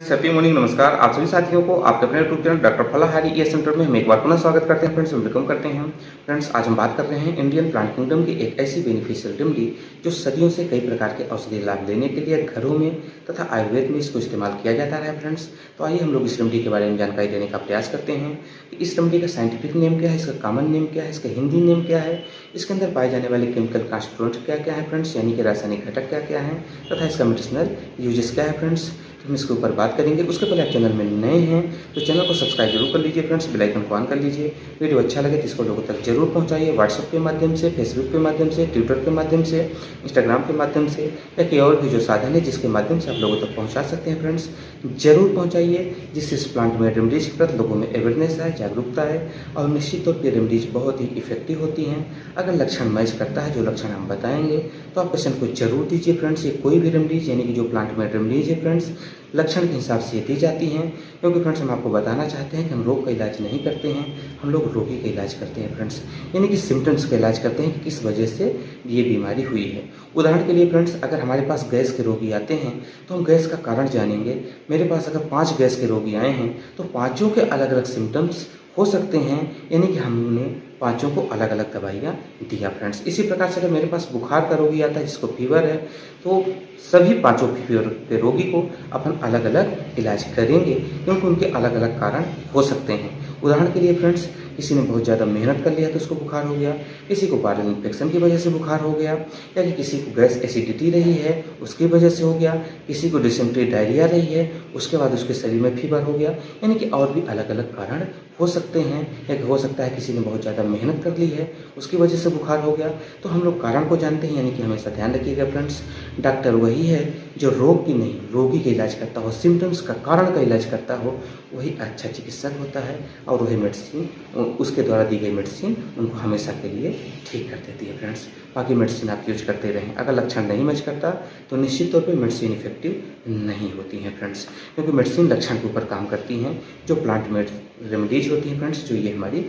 Happy morning. नमस्कार आप सभी साथियों को आपके अपने YouTube channel doctor Phalahari ear centre में हम एक बार पुनः स्वागत करते हैं फ्रेंड्स, वेलकम करते हैं। फ्रेंड्स आज हम बात कर रहे हैं इंडियन प्लांट किंगडम की एक ऐसी बेनिफिशियल रेमेडी जो सदियों से कई प्रकार के औषधीय लाभ लेने के लिए घरों में तथा आयुर्वेद में इसको इस्तेमाल किया जाता है फ्रेंड्स। तो आइए हम लोग इस रेमेडी के बारे में जानकारी देने का प्रयास करते हैं कि इस रेमेडी का साइंटिफिक नेम क्या है, इसका कॉमन नेम क्या है, इसका हिंदी नेम क्या है, इसके अंदर पाए जाने वाले केमिकल कॉन्स्टिट्यूएंट क्या क्या है फ्रेंड्स, यानी कि रासायनिक घटक क्या क्या है, तथा इसका मेडिसिनल यूजेस क्या है फ्रेंड्स। तो हम इसके ऊपर बात करेंगे। उसके पहले आप चैनल में नए हैं तो चैनल को सब्सक्राइब जरूर कर लीजिए फ्रेंड्स, बेल आइकन को ऑन कर लीजिए। वीडियो अच्छा लगे तो इसको लोगों तक जरूर पहुंचाइए, व्हाट्सएप के माध्यम से, फेसबुक के माध्यम से, ट्विटर के माध्यम से, इंस्टाग्राम के माध्यम से, या कोई और भी जो साधन है जिसके माध्यम से आप लोगों तक पहुँचा सकते हैं फ्रेंड्स, जरूर पहुँचाइए। जिससे इस प्लांट में रेमेडीज के प्रति लोगों में अवेयरनेस है, जागरूकता है, और निश्चित तौर पर रेमेडीज बहुत ही इफेक्टिव होती हैं। अगर लक्षण मैच करता है जो लक्षण हम बताएंगे तो आप पेशेंट को जरूर दीजिए फ्रेंड्स। ये कोई भी रेमेडीज यानी कि जो प्लांट में रेमेडीज है फ्रेंड्स लक्षण के हिसाब से दी जाती हैं, क्योंकि फ्रेंड्स हम आपको बताना चाहते हैं कि हम रोग का इलाज नहीं करते हैं, हम लोग रोगी का इलाज करते हैं फ्रेंड्स, यानी कि सिम्टम्स का इलाज करते हैं कि किस वजह से ये बीमारी हुई है। उदाहरण के लिए फ्रेंड्स अगर हमारे पास गैस के रोगी आते हैं तो हम गैस का कारण जानेंगे। मेरे पास अगर 5 गैस के रोगी आए हैं तो पाँचों के अलग अलग सिम्टम्स हो सकते हैं, यानी कि हमने पाँचों को अलग अलग दवाइयाँ दिया फ्रेंड्स। इसी प्रकार से अगर मेरे पास बुखार का रोगी आता है जिसको फीवर है तो सभी पाँचों फीवर के रोगी को अपन अलग अलग इलाज करेंगे, क्योंकि उनके अलग अलग कारण हो सकते हैं। उदाहरण के लिए फ्रेंड्स किसी ने बहुत ज़्यादा मेहनत कर लिया तो उसको बुखार हो गया, किसी को वायरल इन्फेक्शन की वजह से बुखार हो गया, या कि किसी को गैस एसिडिटी रही है उसकी वजह से हो गया, किसी को डिसेंट्री डायरिया रही है उसके बाद उसके शरीर में फीवर हो गया, यानी कि और भी अलग अलग कारण हो सकते हैं। या हो सकता है किसी ने बहुत ज़्यादा मेहनत कर ली है उसकी वजह से बुखार हो गया। तो हम लोग कारण को जानते हैं, यानी कि हमेशा ध्यान रखिएगा फ्रेंड्स, डॉक्टर वही है जो रोग की नहीं रोगी का इलाज करता हो, सिम्टम्स का कारण का इलाज करता हो, वही अच्छा चिकित्सक होता है, और वही मेडिसिन उसके द्वारा दी गई मेडिसिन उनको हमेशा के लिए ठीक कर देती है फ्रेंड्स। बाकी मेडिसिन आप यूज करते रहें, अगर लक्षण नहीं मैच करता तो निश्चित तौर पे मेडिसिन इफेक्टिव नहीं होती हैं फ्रेंड्स, क्योंकि मेडिसिन लक्षण के ऊपर काम करती हैं जो प्लांट में रेमेडीज होती हैं फ्रेंड्स, जो ये हमारी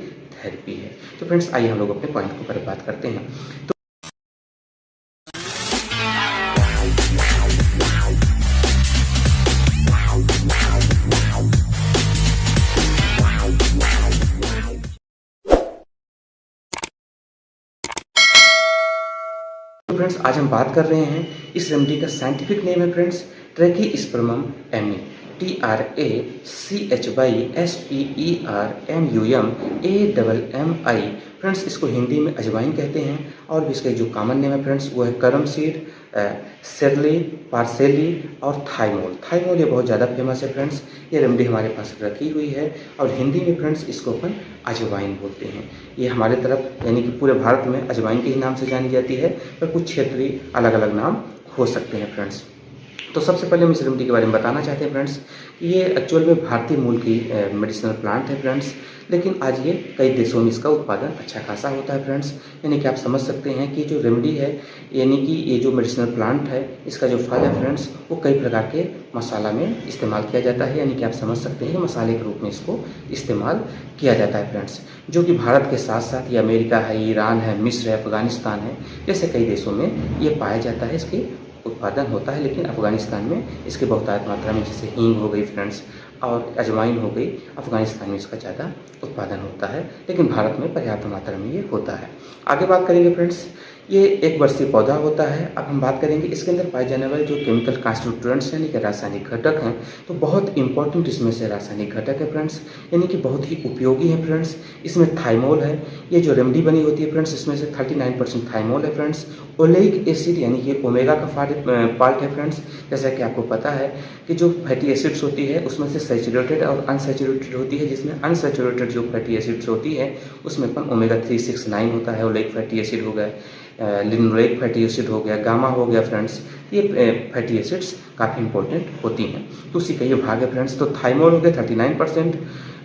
थेरेपी है। तो फ्रेंड्स आइए हम लोग अपने पॉइंट के ऊपर बात करते हैं। तो फ्रेंड्स आज हम बात कर रहे हैं इस रेमेडी का साइंटिफिक नेम है फ्रेंड्स ट्रैकीस्पर्मम एमी, TRACHYSPERMUMAMMI। फ्रेंड्स इसको हिंदी में अजवाइन कहते हैं, और भी इसके जो कॉमन नेम है फ्रेंड्स वो है करम सीड, सेरली, पार्सेली और थाइमोल। थाइमोल ये बहुत ज़्यादा फेमस है फ्रेंड्स, ये रेमेडी हमारे पास रखी हुई है, और हिंदी में फ्रेंड्स इसको अपन अजवाइन बोलते हैं। ये हमारे तरफ यानी कि पूरे भारत में अजवाइन के ही नाम से जानी जाती है, पर कुछ क्षेत्रीय अलग अलग नाम हो सकते हैं फ्रेंड्स। तो सबसे पहले हम इस रेमेडी के बारे में बताना चाहते हैं फ्रेंड्स कि ये एक्चुअल में भारतीय मूल की मेडिसिनल प्लांट है फ्रेंड्स, लेकिन आज ये कई देशों में इसका उत्पादन अच्छा खासा होता है फ्रेंड्स। यानी कि आप समझ सकते हैं कि जो रेमेडी है यानी कि ये जो मेडिसिनल प्लांट है इसका जो फल है फ्रेंड्स वो कई प्रकार के मसाला में इस्तेमाल किया जाता है, यानी कि आप समझ सकते हैं कि मसाले के रूप में इसको इस्तेमाल किया जाता है फ्रेंड्स, जो कि भारत के साथ साथ ये अमेरिका है, ईरान है, मिस्र है, अफगानिस्तान है, जैसे कई देशों में ये पाया जाता है, इसकी उत्पादन होता है। लेकिन अफगानिस्तान में इसके बहुतायत मात्रा में, जैसे हींग हो गई फ्रेंड्स और अजवाइन हो गई, अफगानिस्तान में इसका ज़्यादा उत्पादन होता है, लेकिन भारत में पर्याप्त मात्रा में ये होता है। आगे बात करेंगे फ्रेंड्स, ये एक वर्षीय पौधा होता है। अब हम बात करेंगे इसके अंदर पाए जाने वाले जो केमिकल कॉन्स्टिट्यूएंट्स यानी कि रासायनिक घटक हैं, तो बहुत इंपॉर्टेंट इसमें से रासायनिक घटक है फ्रेंड्स, यानी कि बहुत ही उपयोगी है फ्रेंड्स। इसमें थाइमोल है, ये जो रेमेडी बनी होती है फ्रेंड्स इसमें से 39% थाइमोल है फ्रेंड्स। ओलेइक एसिड यानी कि ओमेगा का पार्ट है फ्रेंड्स, जैसा कि आपको पता है कि जो फैटी एसिड्स होती है उसमें से सैचुरेटेड और अनसैचुरेटेड होती है, जिसमें अनसैचुरेटेड जो फैटी एसिड्स होती है उसमें अपन ओमेगा 369 होता है, ओलेइक फैटी एसिड हो गया, लिनोलेइक फैटी एसिड हो गया, गामा हो गया फ्रेंड्स, ये फैटी एसिड्स काफ़ी इंपॉर्टेंट होती हैं। तो उसी का ये भाग है फ्रेंड्स। तो थाइमोल हो गया 39%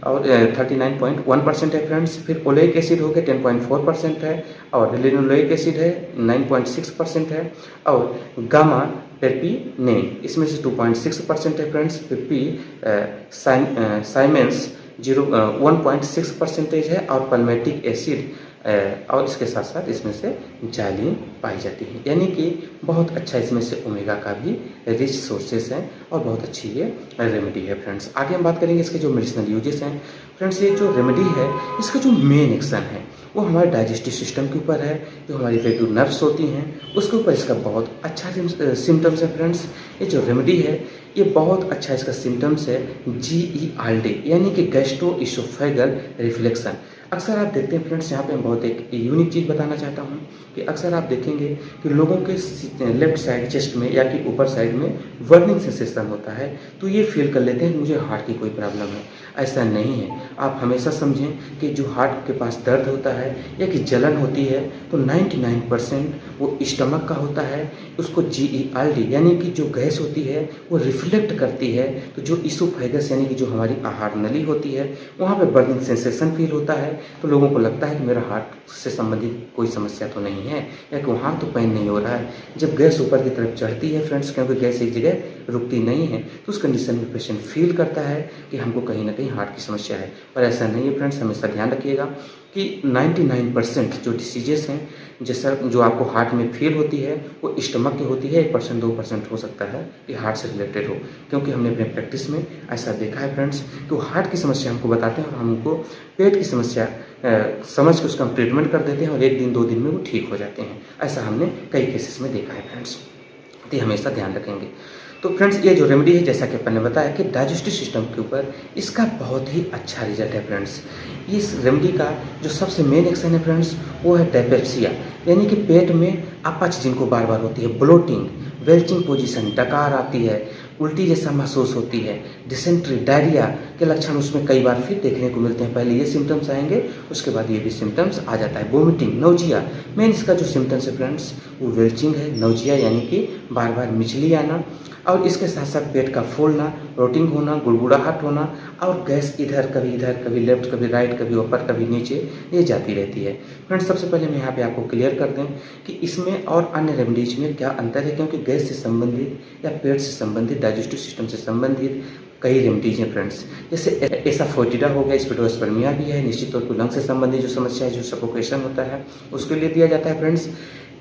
और 39.1% है फ्रेंड्स। फिर ओलेइक एसिड हो गया 10.4% है, और लिनोलेइक एसिड है 9.6% है, और गामा पेरपीनेन इसमें से 2.6% है फ्रेंड्स। फिर साइमेंस 1.6% है, और पल्मेटिक एसिड और इसके साथ साथ इसमें से जालिन पाई जाती है, यानी कि बहुत अच्छा इसमें से ओमेगा का भी रिच सोर्सेस हैं और बहुत अच्छी ये रेमेडी है फ्रेंड्स। आगे हम बात करेंगे इसके जो मेडिसिनल यूजेस हैं फ्रेंड्स। ये जो रेमेडी है इसका जो मेन एक्शन है वो हमारे डाइजेस्टिव सिस्टम के ऊपर है, जो हमारी वेगू नर्व्स होती हैं उसके ऊपर इसका बहुत अच्छा सिम्टम्स है फ्रेंड्स। ये जो रेमेडी है ये बहुत अच्छा इसका सिम्टम्स है GERD, यानी कि गैस्ट्रोइसोफेगल रिफ्लेक्शन। अक्सर आप देखते हैं फ्रेंड्स, यहाँ पे मैं बहुत एक यूनिक चीज़ बताना चाहता हूँ कि अक्सर आप देखेंगे कि लोगों के लेफ्ट साइड चेस्ट में या कि ऊपर साइड में बर्निंग सेंसेशन होता है, तो ये फील कर लेते हैं कि मुझे हार्ट की कोई प्रॉब्लम है। ऐसा नहीं है, आप हमेशा समझें कि जो हार्ट के पास दर्द होता है या कि जलन होती है तो 99% वो स्टमक का होता है। उसको GERD यानी कि जो गैस होती है वो रिफ्लेक्ट करती है, तो जो इसोफेगस यानी कि जो हमारी आहार नली होती है वहाँ पे बर्निंग सेंसेशन फील होता है, तो लोगों को लगता है कि मेरा हार्ट से संबंधित कोई समस्या तो नहीं है या कि वहाँ तो पेन नहीं हो रहा है। जब गैस ऊपर की तरफ चढ़ती है फ्रेंड्स, क्योंकि गैस एक जगह रुकती नहीं है, तो उस कंडीशन में पेशेंट फील करता है कि हमको कहीं ना कहीं हार्ट की समस्या है। पर ऐसा नहीं है फ्रेंड्स, हमेशा ध्यान रखिएगा कि 99% जो डिसीजेस हैं जैसा जो आपको हार्ट में फील होती है वो स्टमक की होती है। 1% 2% हो सकता है कि हार्ट से रिलेटेड हो, क्योंकि हमने अपने प्रैक्टिस में ऐसा देखा है फ्रेंड्स कि वो हार्ट की समस्या हमको बताते हैं और हम उनको पेट की समस्या समझ के उसका हम ट्रीटमेंट कर देते हैं और 1 दिन 2 दिन में वो ठीक हो जाते हैं। ऐसा हमने कई केसेस में देखा है फ्रेंड्स, तो हमेशा ध्यान रखेंगे। तो फ्रेंड्स ये जो रेमेडी है जैसा कि अपन ने बताया कि डाइजेस्टिव सिस्टम के ऊपर इसका बहुत ही अच्छा रिजल्ट है फ्रेंड्स। इस रेमेडी का जो सबसे मेन एक्शन है फ्रेंड्स वो है डायपेप्सिया, यानी कि पेट में अपच जिनको बार बार होती है, ब्लोटिंग, वेल्चिंग पोजीशन, डकार आती है, उल्टी जैसा महसूस होती है, डिसेंट्री, डायरिया के लक्षण उसमें कई बार फिर देखने को मिलते हैं। पहले ये सिम्टम्स आएंगे, उसके बाद ये भी सिम्टम्स आ जाता है। वोमिटिंग, नौजिया, मेन इसका जो सिम्टम्स है फ्रेंड्स वो वेल्चिंग है, नौजिया यानी कि बार बार मिचली आना, और इसके साथ साथ पेट का फूलना, रोटिंग होना, गुड़गुड़ाहट होना और गैस इधर कभी लेफ्ट कभी राइट कभी ऊपर कभी नीचे ये जाती रहती है। फ्रेंड्स सबसे पहले मैं यहाँ पे आपको क्लियर कर दें कि इसमें और अन्य रेमेडीज में क्या अंतर है, क्योंकि गैस से संबंधित या पेट से संबंधित, डाइजेस्टिव सिस्टम से संबंधित कई रेमेडीज हैं फ्रेंड्स। जैसे एसाफोइटिडा हो गया, स्पिरोस्पर्मिया भी है, निश्चित तौर पर लंग से संबंधित जो समस्या है, जो सफोकेशन होता है उसके लिए दिया जाता है फ्रेंड्स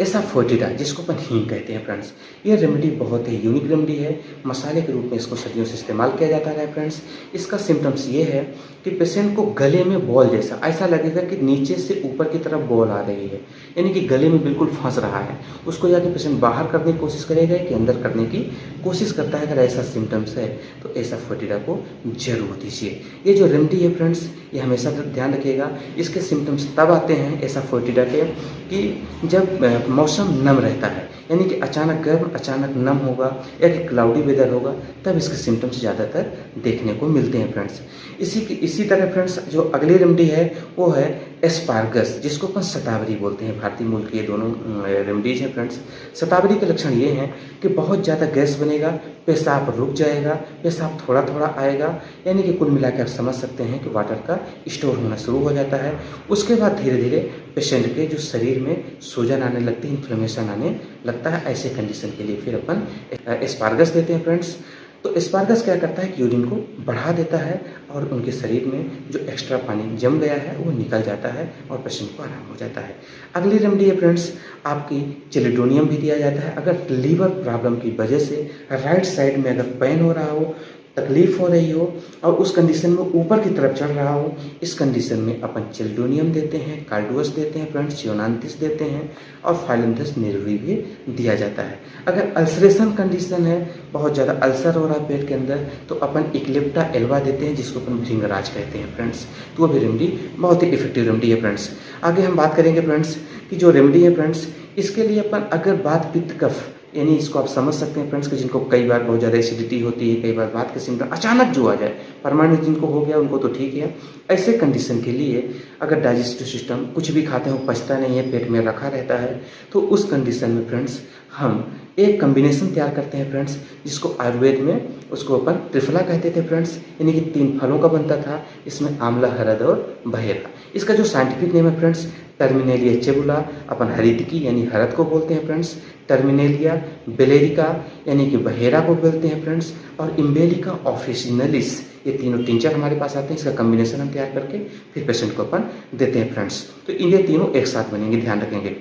एसाफोइटिडा, जिसको अपन हींग कहते हैं फ्रेंड्स। ये रेमेडी बहुत ही यूनिक रेमेडी है, मसाले के रूप में इसको सदियों से इस्तेमाल किया जाता है फ्रेंड्स। इसका सिम्टम्स ये है कि पेशेंट को गले में बॉल जैसा ऐसा लगेगा कि नीचे से ऊपर की तरफ बॉल आ रही है, यानी कि गले में बिल्कुल फंस रहा है। उसको या कि पेशेंट बाहर करने की कोशिश करेगा कि अंदर करने की कोशिश करता है। अगर ऐसा सिम्टम्स है तो एसाफोइटिडा को जरूर दीजिए। ये जो रेमेडी है फ्रेंड्स ये हमेशा ध्यान रखिएगा, इसके सिम्टम्स तब आते हैं एसाफोइटिडा के कि जब मौसम नम रहता है, यानी कि अचानक गर्म अचानक नम होगा या कि क्लाउडी वेदर होगा, तब इसके सिम्टम्स ज़्यादातर देखने को मिलते हैं फ्रेंड्स। इसी तरह फ्रेंड्स जो अगली रेमेडी है वो है एस्पार्गस, जिसको अपन शतावरी बोलते हैं। भारतीय मूल की ये दोनों रेमेडीज हैं फ्रेंड्स। शतावरी के लक्षण ये हैं कि बहुत ज़्यादा गैस बनेगा, पेशाब रुक जाएगा, पेशाब थोड़ा थोड़ा आएगा, यानी कि कुल मिला के आप समझ सकते हैं कि वाटर का स्टोर होना शुरू हो जाता है। उसके बाद धीरे धीरे पेशेंट के जो शरीर में सूजन आने लगती है, इन्फ्लेमेशन आने लगता है। ऐसे कंडीशन के लिए फिर अपन एस्पार्गस देते हैं फ्रेंड्स। तो एस्पार्गस क्या करता है कि यूरिन को बढ़ा देता है और उनके शरीर में जो एक्स्ट्रा पानी जम गया है वो निकल जाता है और पेशेंट को आराम हो जाता है। अगली रेमेडी है फ्रेंड्स आपकी चिलिडोनियम भी दिया जाता है। अगर लीवर प्रॉब्लम की वजह से राइट साइड में अगर पेन हो रहा हो, तकलीफ हो रही हो और उस कंडीशन में ऊपर की तरफ चढ़ रहा हो, इस कंडीशन में अपन चिल्डोनियम देते हैं, कार्डुअस देते हैं फ्रेंड्स, चियोनांथिस देते हैं और फाइलंथस निरुई भी दिया जाता है। अगर अल्सरेशन कंडीशन है, बहुत ज़्यादा अल्सर हो रहा है पेट के अंदर, तो अपन इक्लिप्टा एल्वा देते हैं, जिसको अपन भृंगराज कहते हैं फ्रेंड्स। तो वो भी रेमेडी बहुत ही इफेक्टिव रेमेडी है फ्रेंड्स। आगे हम बात करेंगे फ्रेंड्स कि जो रेमेडी है फ्रेंड्स इसके लिए अपन अगर बात पित्त कफ, यानी इसको आप समझ सकते हैं फ्रेंड्स कि जिनको कई बार बहुत ज़्यादा एसिडिटी होती है, कई बार बात के सिम्टम अचानक जो आ जाए, परमानेंट जिनको हो गया उनको तो ठीक है। ऐसे कंडीशन के लिए अगर डाइजेस्टिव सिस्टम कुछ भी खाते हो पचता नहीं है, पेट में रखा रहता है, तो उस कंडीशन में फ्रेंड्स हम एक कम्बिनेशन तैयार करते हैं फ्रेंड्स, जिसको आयुर्वेद में उसको अपन त्रिफला कहते थे फ्रेंड्स, यानी कि 3 फलों का बनता था। इसमें आंवला, हरद और बहेरा। इसका जो साइंटिफिक नेम है फ्रेंड्स, टर्मिनेलिया चेबुला, अपन हरितकी यानी हरद को बोलते हैं फ्रेंड्स, टर्मिनेलिया बेलेरिका यानी कि बहेरा को बोलते हैं फ्रेंड्स, और इम्बेलिका ऑफिसिनलिस, ये तीनों टिंचर हमारे पास आते हैं। इसका कम्बिनेशन हम तैयार करके फिर पेशेंट को अपन देते हैं फ्रेंड्स। तो ये तीनों एक साथ बनेंगे, ध्यान रखेंगे।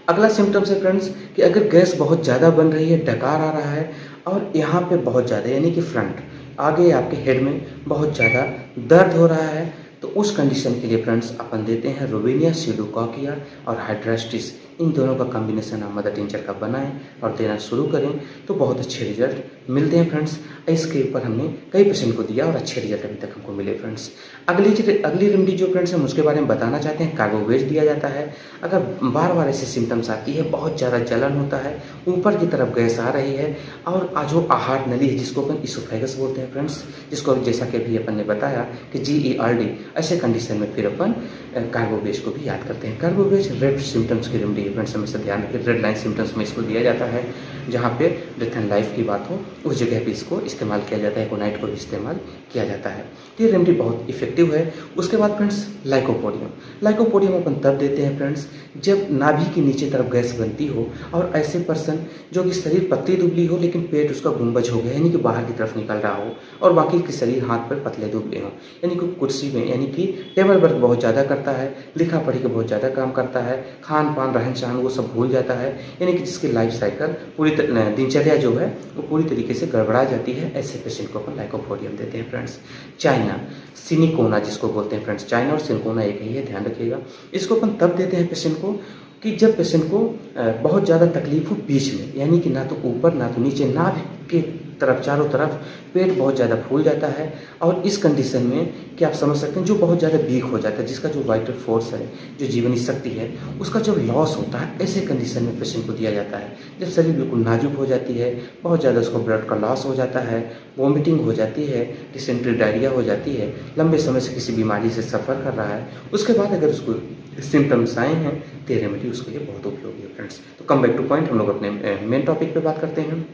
अगला सिम्टम्स है फ्रेंड्स कि अगर गैस बहुत ज़्यादा बन रही है, डकार आ रहा है और यहाँ पे बहुत ज़्यादा यानी कि फ्रंट आगे आपके हेड में बहुत ज़्यादा दर्द हो रहा है, तो उस कंडीशन के लिए फ्रेंड्स अपन देते हैं रोवेनिया स्यूडोकोकिया और हाइड्रास्टिस। इन दोनों का कॉम्बिनेशन आप मदर टिंचर का बनाएं और देना शुरू करें तो बहुत अच्छे रिजल्ट मिलते हैं फ्रेंड्स। इसके ऊपर हमने कई पेशेंट को दिया और अच्छे रिजल्ट अभी तक हमको मिले फ्रेंड्स। अगली रेमेडी जो फ्रेंड्स हम उसके बारे में बताना चाहते हैं, कार्बोवेज दिया जाता है। अगर बार बार ऐसी सिम्टम्स आती है, बहुत ज़्यादा जलन होता है, ऊपर की तरफ गैस आ रही है और जो आहार नली है जिसको अपन इसोफेगस बोलते हैं फ्रेंड्स, जिसको जैसा कि अभी अपन ने बताया कि GERD, ऐसे कंडीशन में फिर अपन कार्बोवेज को भी याद करते हैं। कार्बोवेज रेड सिम्टम्स की रेमेडी है फ्रेंड्स, हमेशा ध्यान रखें। रेड लाइन सिम्टम्स में इसको दिया जाता है, जहाँ पे डेथ एंड लाइफ की बात हो उस जगह पे इसको इस्तेमाल किया जाता है। एकोनाइट को भी इस्तेमाल किया जाता है। तो ये रेमेडी बहुत इफेक्टिव है। उसके बाद फ्रेंड्स लाइकोपोडियम अपन तब देते हैं फ्रेंड्स जब नाभि के नीचे तरफ गैस बनती हो और ऐसे पर्सन जो कि शरीर पतली दुबली हो लेकिन पेट उसका गुंबज हो गया यानी कि बाहर की तरफ निकल रहा हो, और बाकी के शरीर हाथ पर पतले दुबले हों, यानी कि कुर्सी में यानी कि टेबल वर्क बहुत ज़्यादा करता है, लिखा पढ़ी का बहुत ज़्यादा काम करता है, खान पान रहन सहन वो सब भूल जाता है, यानी कि जिसकी लाइफ साइकिल पूरी दिनचर्या जो है वो पूरी तरीके से गड़बड़ा जाती है। ऐसे पेशेंट को अपन लाइकोपोडियम देते हैं फ्रेंड्स। चाइना सिनिकोना जिसको बोलते हैं फ्रेंड्स, चाइना और सिनिकोना एक ही है, ध्यान रखिएगा। इसको अपन तब देते हैं पेशेंट को कि जब पेशेंट को बहुत ज़्यादा तकलीफ हो बीच में, यानी कि ना तो ऊपर ना तो नीचे, नाभि के तरफ चारों तरफ पेट बहुत ज़्यादा फूल जाता है, और इस कंडीशन में कि आप समझ सकते हैं जो बहुत ज़्यादा वीक हो जाता है, जिसका जो वाइटल फोर्स है, जो जीवनी शक्ति है, उसका जब लॉस होता है, ऐसे कंडीशन में पेशेंट को दिया जाता है। जब शरीर बिल्कुल नाजुक हो जाती है, बहुत ज़्यादा उसको ब्लड का लॉस हो जाता है, वॉमिटिंग हो जाती है, डिसेंट्री डायरिया हो जाती है, लंबे समय से किसी बीमारी से सफ़र कर रहा है, उसके बाद अगर उसको सिम्टम्स आए हैं तो रेमेडी उसके लिए बहुत उपयोगी है फ्रेंड्स। तो कम बैक टू पॉइंट, हम लोग अपने मेन टॉपिक पे बात करते हैं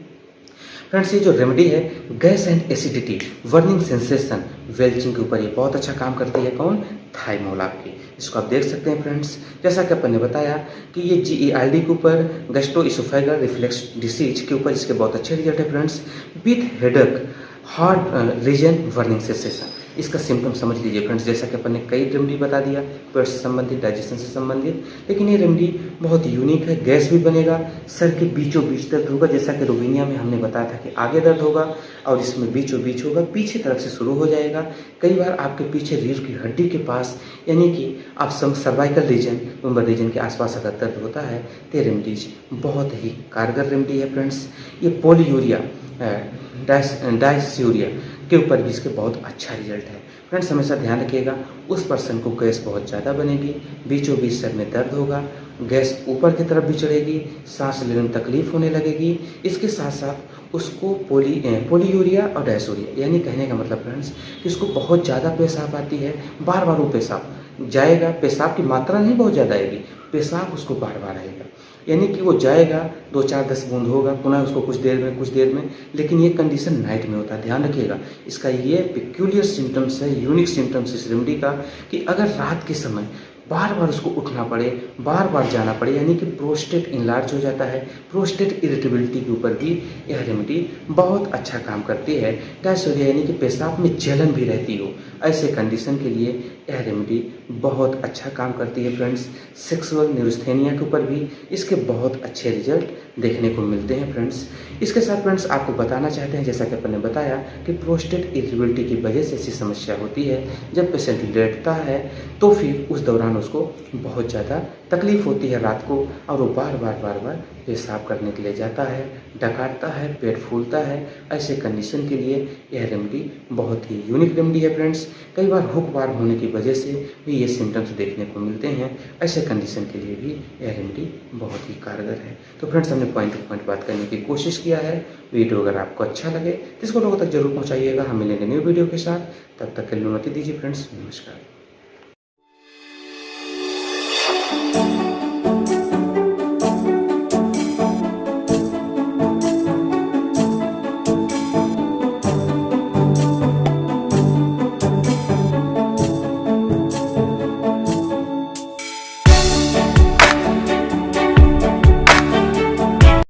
फ्रेंड्स। ये जो रेमेडी है gas and acidity, burning sensation, belching के ऊपर ये बहुत अच्छा काम करती है। कौन? थाइमोलाप की। इसको आप देख सकते हैं फ्रेंड्स, जैसा कि अपन ने बताया कि ये GERD के ऊपर, गैस्ट्रोइसोफेगल रिफ्लक्स डिसीज के ऊपर इसके बहुत अच्छे रिजल्ट है friends. With headache, heart region, burning sensation, इसका सिम्टम समझ लीजिए फ्रेंड्स। जैसा कि अपन ने कई रेमेडी बता दिया पेट से संबंधित, डाइजेशन से संबंधित, लेकिन ये रेमेडी बहुत यूनिक है। गैस भी बनेगा, सर के बीचों बीच दर्द होगा, जैसा कि रोवेनिया में हमने बताया था कि आगे दर्द होगा और इसमें बीचों बीच होगा, पीछे तरफ से शुरू हो जाएगा। कई बार आपके पीछे रीढ़ की हड्डी के पास, यानी कि आप सर्वाइकल रीजन, उम्बर रीजन के आसपास अगर दर्द होता है तो रेमेडीज बहुत ही कारगर रेमेडी है फ्रेंड्स। ये पोलीयूरिया, डायस्यूरिया के ऊपर भी इसके बहुत अच्छा रिजल्ट है फ्रेंड्स। हमेशा ध्यान रखिएगा, उस पर्सन को गैस बहुत ज़्यादा बनेगी, बीचों बीच सर में दर्द होगा, गैस ऊपर की तरफ भी चढ़ेगी, सांस लेने में तकलीफ होने लगेगी। इसके साथ साथ उसको पोलीयूरिया और डायसूरिया, यानी कहने का मतलब फ्रेंड्स कि उसको बहुत ज़्यादा पेशाब आती है, बार बार वो पेशाब जाएगा, पेशाब की मात्रा नहीं बहुत ज़्यादा आएगी, पेशाब उसको बार बार आएगा, यानी कि वो जाएगा 2 4 10 बूंद होगा, पुनः उसको कुछ देर में, लेकिन ये कंडीशन नाइट में होता है, ध्यान रखिएगा। इसका ये पिक्यूलियर सिम्टम्स है, यूनिक सिम्टम्स इस रेमेडी का, कि अगर रात के समय बार बार उसको उठना पड़े, बार बार जाना पड़े, यानी कि प्रोस्टेट इनलार्ज हो जाता है, प्रोस्टेट इरिटेबिलिटी के ऊपर भी यह रेमेडी बहुत अच्छा काम करती है। डायसूरिया यानी कि पेशाब में जलन भी रहती हो, ऐसे कंडीशन के लिए यह रेमेडी बहुत अच्छा काम करती है फ्रेंड्स। सेक्सुअल न्यूरोस्थेनिया के ऊपर भी इसके बहुत अच्छे रिजल्ट देखने को मिलते हैं फ्रेंड्स। इसके साथ फ्रेंड्स आपको बताना चाहते हैं, जैसा कि अपन ने बताया कि प्रोस्टेट इरिटेबिलिटी की वजह से ऐसी समस्या होती है, जब पेशेंट लेटता है तो फिर उस दौरान उसको बहुत ज़्यादा तकलीफ होती है रात को, और वो बार बार पेशाब करने के लिए जाता है, डकारता है, पेट फूलता है। ऐसे कंडीशन के लिए यह रेमेडी बहुत ही यूनिक रेमेडी है फ्रेंड्स। कई बार हुक बार होने की वजह से भी ये सिम्टम्स देखने को मिलते हैं, ऐसे कंडीशन के लिए भी यह रेमेडी बहुत ही कारगर है। तो फ्रेंड्स हमने पॉइंट टू पॉइंट बात करने की कोशिश किया है। वीडियो अगर आपको अच्छा लगे तो इसको लोगों तक जरूर पहुँचाइएगा। हम मिलेंगे न्यू वीडियो के साथ, तब तक के लिए अनुमति दीजिए फ्रेंड्स, नमस्कार।